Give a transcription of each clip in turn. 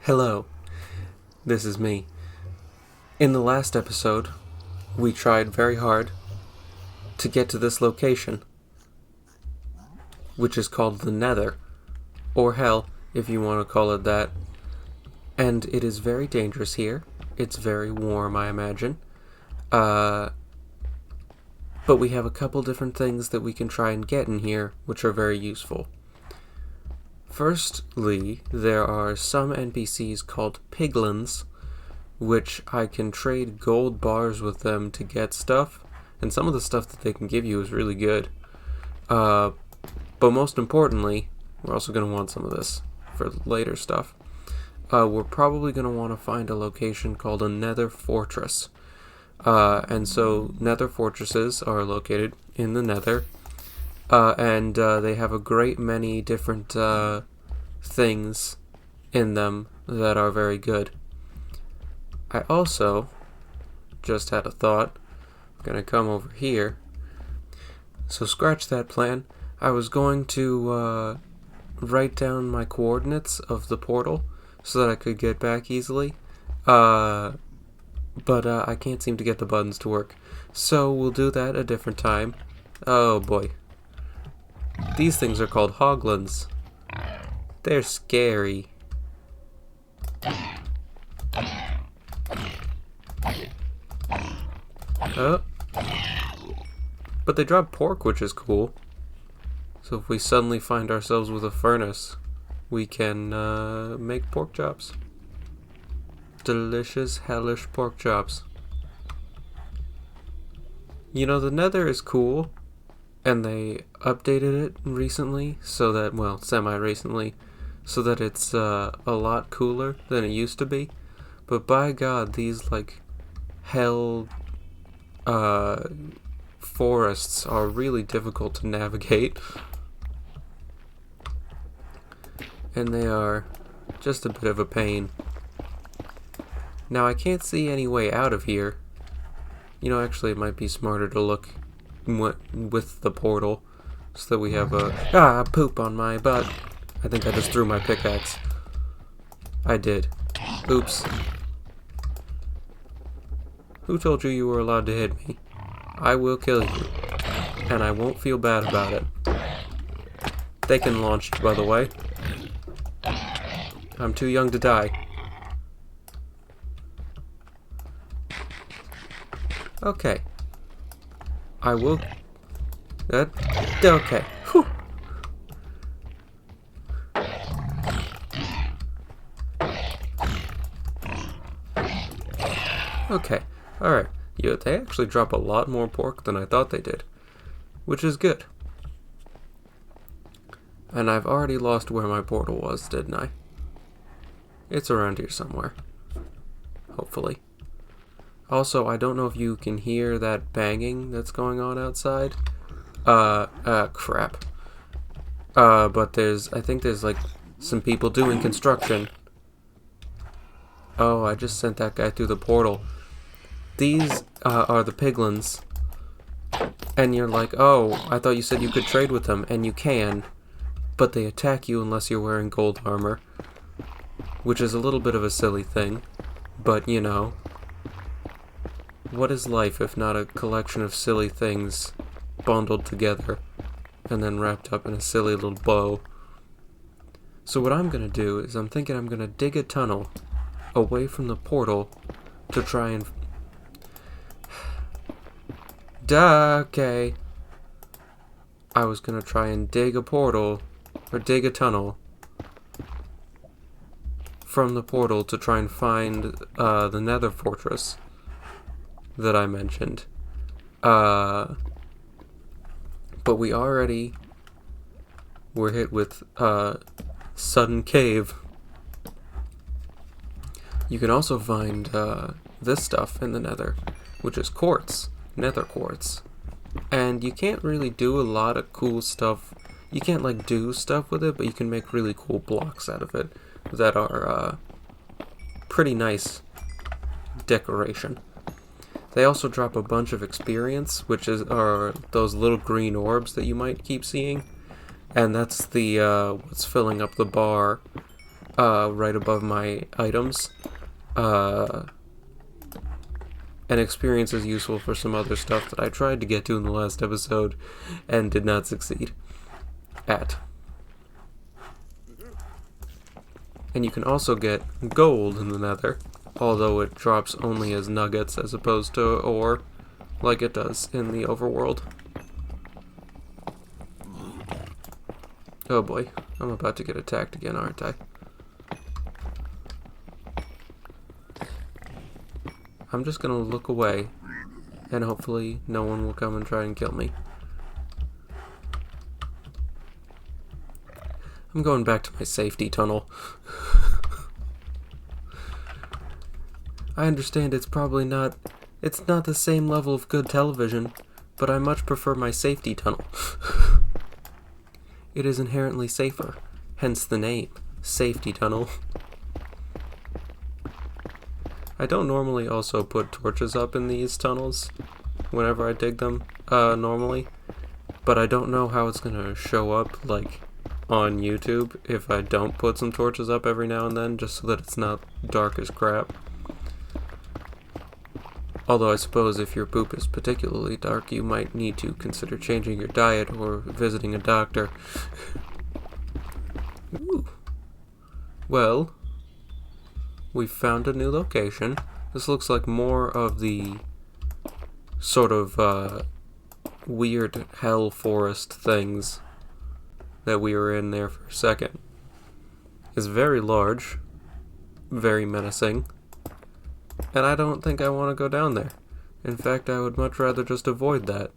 Hello, this is me. In the last episode, we tried very hard to get to this location, which is called the Nether, or Hell, if you want to call it that. And it is very dangerous here. It's very warm, I imagine. But we have a couple different things that we can try and get in here, which are very useful. Firstly, there are some NPCs called piglins, which I can trade gold bars with them to get stuff, and some of the stuff that they can give you is really good. But most importantly, we're also going to want some of this for later stuff. We're probably going to want to find a location called a nether fortress. And so nether fortresses are located in the nether, and they have a great many different things in them that are very good. I also just had a thought. I'm going to come over here. So scratch that plan. I was going to write down my coordinates of the portal so that I could get back easily. But I can't seem to get the buttons to work. So we'll do that a different time. Oh boy. These things are called hoglins. They're scary. Oh. But they drop pork, which is cool. So if we suddenly find ourselves with a furnace, we can make pork chops. Delicious, hellish pork chops. You know, the Nether is cool, and they updated it recently, so that, well, semi-recently, so that it's a lot cooler than it used to be. But by God, these, like, hell forests are really difficult to navigate. And they are just a bit of a pain. Now, I can't see any way out of here. You know, actually, it might be smarter to look with the portal so that we have a... poop on my butt. I think I just threw my pickaxe. I did. Oops. Who told you were allowed to hit me? I will kill you. And I won't feel bad about it. They can launch you, by the way. I'm too young to die. Okay. I will... okay. Whew. Okay. Alright. Yeah, they actually drop a lot more pork than I thought they did. Which is good. And I've already lost where my portal was, didn't I? It's around here somewhere. Hopefully. Also, I don't know if you can hear that banging that's going on outside. Crap. But I think there's like some people doing construction. Oh, I just sent that guy through the portal. These are the piglins. And you're like, oh, I thought you said you could trade with them, and you can. But they attack you unless you're wearing gold armor. Which is a little bit of a silly thing. But, you know. What is life if not a collection of silly things bundled together and then wrapped up in a silly little bow? So what I'm going to do is I'm thinking I'm going to dig a tunnel away from the portal to try and... okay. I was going to try and dig a portal, or dig a tunnel from the portal to try and find the nether fortress that I mentioned. But we already were hit with sudden cave. You can also find this stuff in the nether, which is quartz, nether quartz. And you can't really do a lot of cool stuff. You can't like do stuff with it, but you can make really cool blocks out of it that are pretty nice decoration. They also drop a bunch of experience, which are those little green orbs that you might keep seeing. And that's the what's filling up the bar right above my items. And experience is useful for some other stuff that I tried to get to in the last episode and did not succeed at. And you can also get gold in the nether, although it drops only as nuggets as opposed to ore, like it does in the overworld. Oh boy, I'm about to get attacked again, aren't I? I'm just gonna look away, and hopefully no one will come and try and kill me. I'm going back to my safety tunnel. I understand it's probably not... It's not the same level of good television, but I much prefer my safety tunnel. It is inherently safer, hence the name, safety tunnel. I don't normally also put torches up in these tunnels whenever I dig them, normally, but I don't know how it's gonna show up, like, on YouTube if I don't put some torches up every now and then, just so that it's not dark as crap. Although I suppose if your poop is particularly dark, you might need to consider changing your diet or visiting a doctor. Ooh. Well, we've found a new location. This looks like more of the sort of weird hell forest things that we were in there for a second. It's very large, very menacing, and I don't think I want to go down there. In fact, I would much rather just avoid that.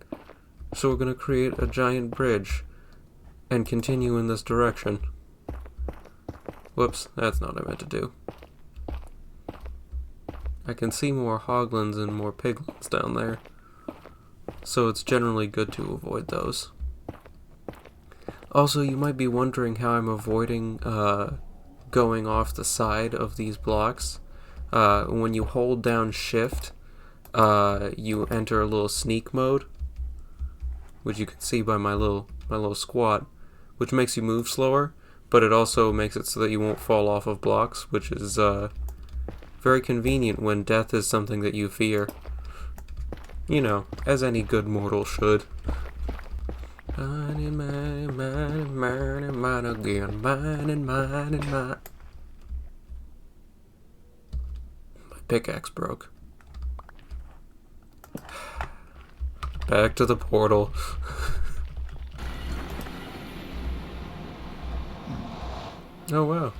So we're going to create a giant bridge and continue in this direction. Whoops, that's not what I meant to do. I can see more hoglins and more piglins down there, so it's generally good to avoid those. Also, you might be wondering how I'm avoiding going off the side of these blocks. When you hold down shift, you enter a little sneak mode, which you can see by my little squat, which makes you move slower, but it also makes it so that you won't fall off of blocks, which is very convenient when death is something that you fear. You know, as any good mortal should. Mine and mine and mine and mine and mine again. Mine and mine and mine. My pickaxe broke. Back to the portal. Oh wow.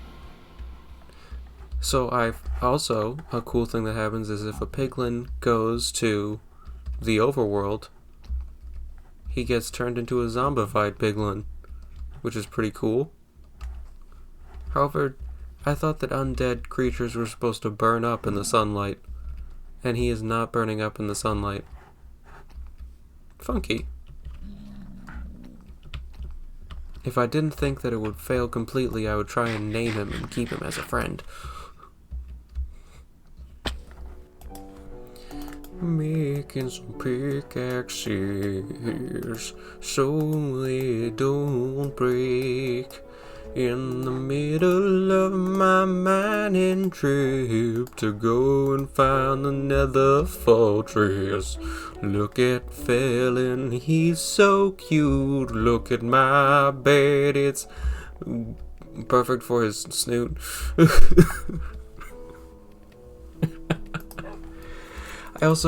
So I've also, a cool thing that happens is if a piglin goes to the overworld, he gets turned into a zombified piglin, which is pretty cool. However, I thought that undead creatures were supposed to burn up in the sunlight, and he is not burning up in the sunlight. Funky. If I didn't think that it would fail completely, I would try and name him and keep him as a friend. Making some pickaxes so they don't break. In the middle of my mining trip to go and find the nether fortress. Look at Felon, he's so cute. Look at my bed, it's perfect for his snoot.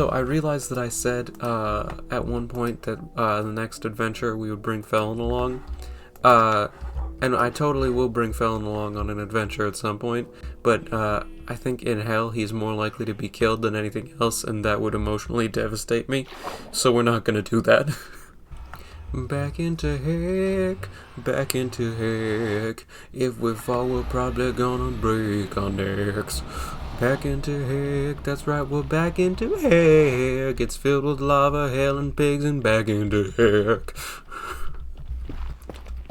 I realized that I said at one point that the next adventure we would bring Felon along. And I totally will bring Felon along on an adventure at some point, but I think in hell he's more likely to be killed than anything else, and that would emotionally devastate me, so we're not gonna do that. Back into heck, back into heck. If we fall, we're probably gonna break our necks. Back into heck, that's right, we're back into heck. It's filled with lava, hell, and pigs, and back into heck.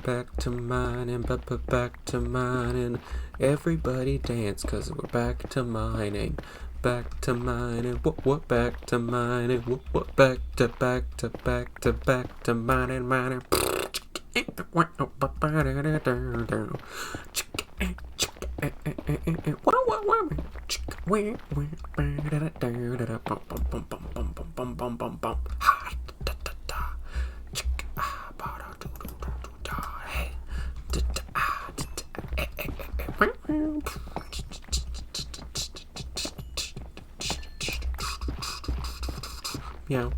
Back to mining, back to mining. Everybody dance, cause we're back to mining. Back to mining, what, back to mining, what, back to mining, mining. Meow.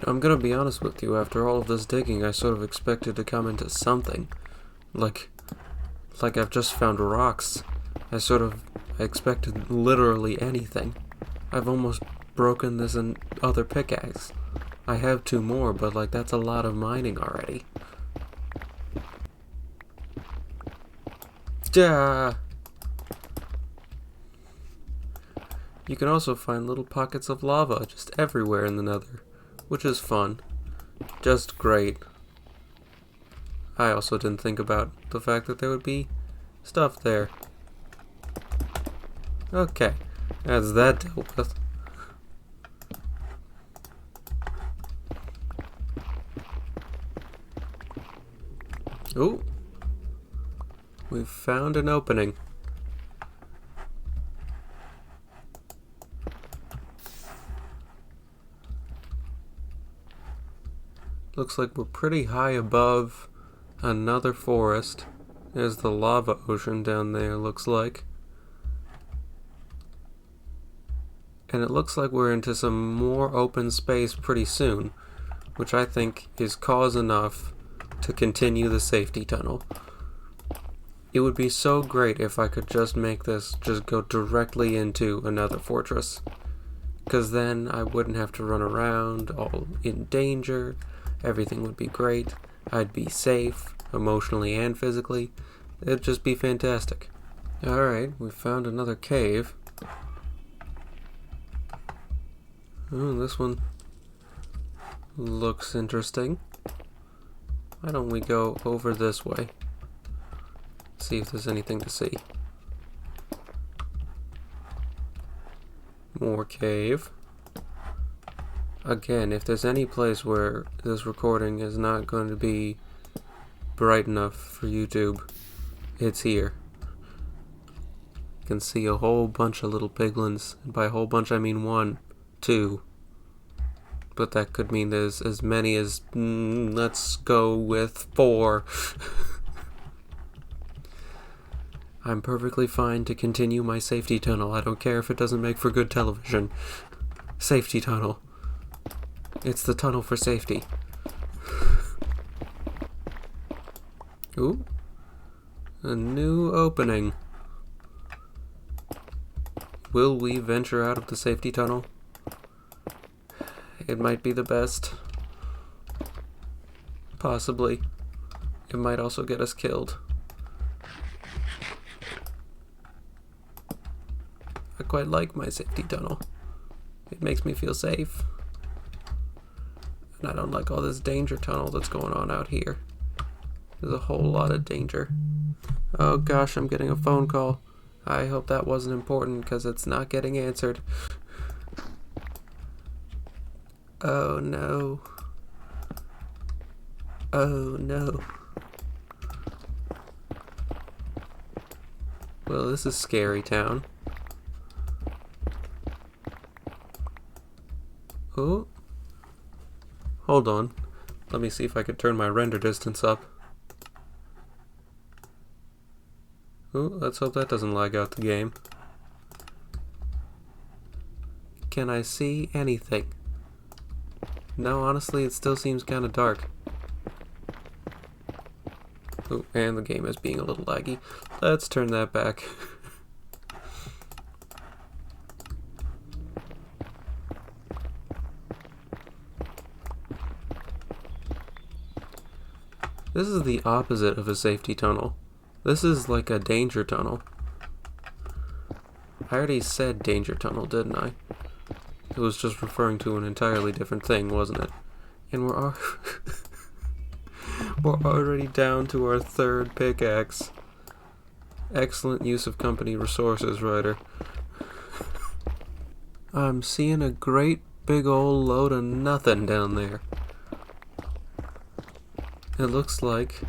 I'm gonna be honest with you, after all of this digging, I sort of expected to come into something. Like I've just found rocks. I expected literally anything. I've almost broken this other pickaxe. I have 2 more, but like that's a lot of mining already. Yeah. You can also find little pockets of lava just everywhere in the nether, which is fun. Just great. I also didn't think about the fact that there would be stuff there. Okay, that's that dealt with. Ooh. We've found an opening. Looks like we're pretty high above another forest. There's the lava ocean down there, looks like. And it looks like we're into some more open space pretty soon, which I think is cause enough to continue the safety tunnel. It would be so great if I could just make this just go directly into another fortress. Because then I wouldn't have to run around all in danger. Everything would be great. I'd be safe, emotionally and physically. It'd just be fantastic. Alright, we found another cave. Oh, this one looks interesting. Why don't we go over this way? See if there's anything to see. More cave. Again, if there's any place where this recording is not going to be bright enough for YouTube, it's here. You can see a whole bunch of little piglins. And by a whole bunch, I mean 1, 2. But that could mean there's as many as, let's go with 4. I'm perfectly fine to continue my safety tunnel. I don't care if it doesn't make for good television. Safety tunnel. It's the tunnel for safety. Ooh. A new opening. Will we venture out of the safety tunnel? It might be the best. Possibly. It might also get us killed. I quite like my safety tunnel. It makes me feel safe. And I don't like all this danger tunnel that's going on out here. There's a whole lot of danger. Oh gosh, I'm getting a phone call. I hope that wasn't important because it's not getting answered. Oh no. Oh no. Well, this is Scary Town. Oh. Hold on. Let me see if I can turn my render distance up. Oh, let's hope that doesn't lag out the game. Can I see anything? No, honestly, it still seems kind of dark. Oh, and the game is being a little laggy. Let's turn that back. This is the opposite of a safety tunnel. This is like a danger tunnel. I already said danger tunnel, didn't I? It was just referring to an entirely different thing, wasn't it? And we're already down to our 3rd pickaxe. Excellent use of company resources, Ryder. I'm seeing a great big old load of nothing down there. It looks like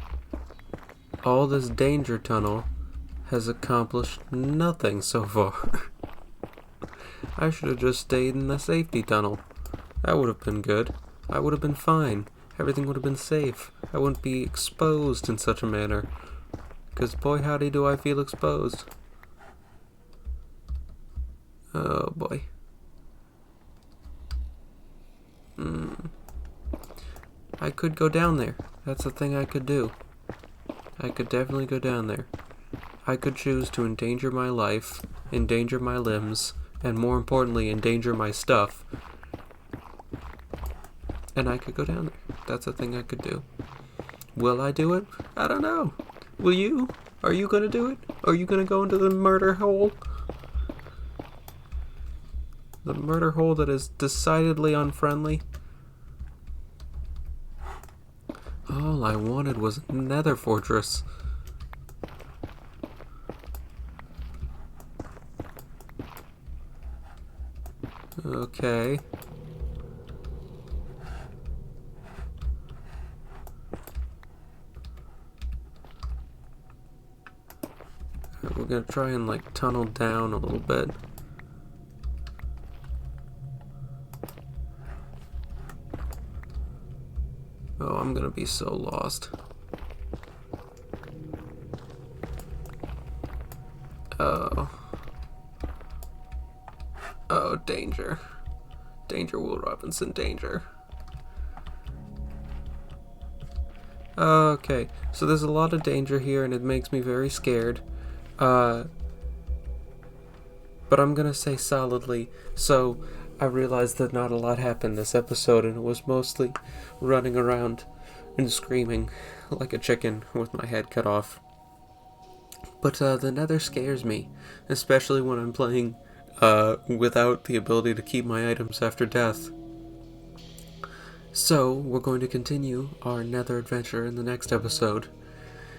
all this danger tunnel has accomplished nothing so far. I should have just stayed in the safety tunnel. That would have been good. I would have been fine. Everything would have been safe. I wouldn't be exposed in such a manner. Because boy howdy do I feel exposed. Oh boy. I could go down there. That's the thing I could do. I could definitely go down there. I could choose to endanger my life, endanger my limbs, and more importantly, endanger my stuff. And I could go down there. That's a thing I could do. Will I do it? I don't know. Will you? Are you gonna do it? Are you gonna go into the murder hole? The murder hole that is decidedly unfriendly? All I wanted was a nether fortress. Okay. We're gonna try and like tunnel down a little bit. Oh, I'm gonna be so lost. Oh. Oh, danger. Danger, Will Robinson, danger. Okay, so there's a lot of danger here and it makes me very scared. But I'm gonna say solidly, so I realized that not a lot happened this episode and it was mostly running around and screaming like a chicken with my head cut off. But the nether scares me, especially when I'm playing without the ability to keep my items after death. So, we're going to continue our nether adventure in the next episode.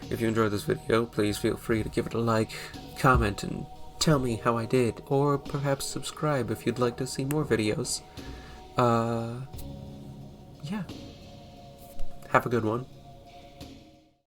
If you enjoyed this video, please feel free to give it a like, comment, and tell me how I did, or perhaps subscribe if you'd like to see more videos. Yeah. Have a good one.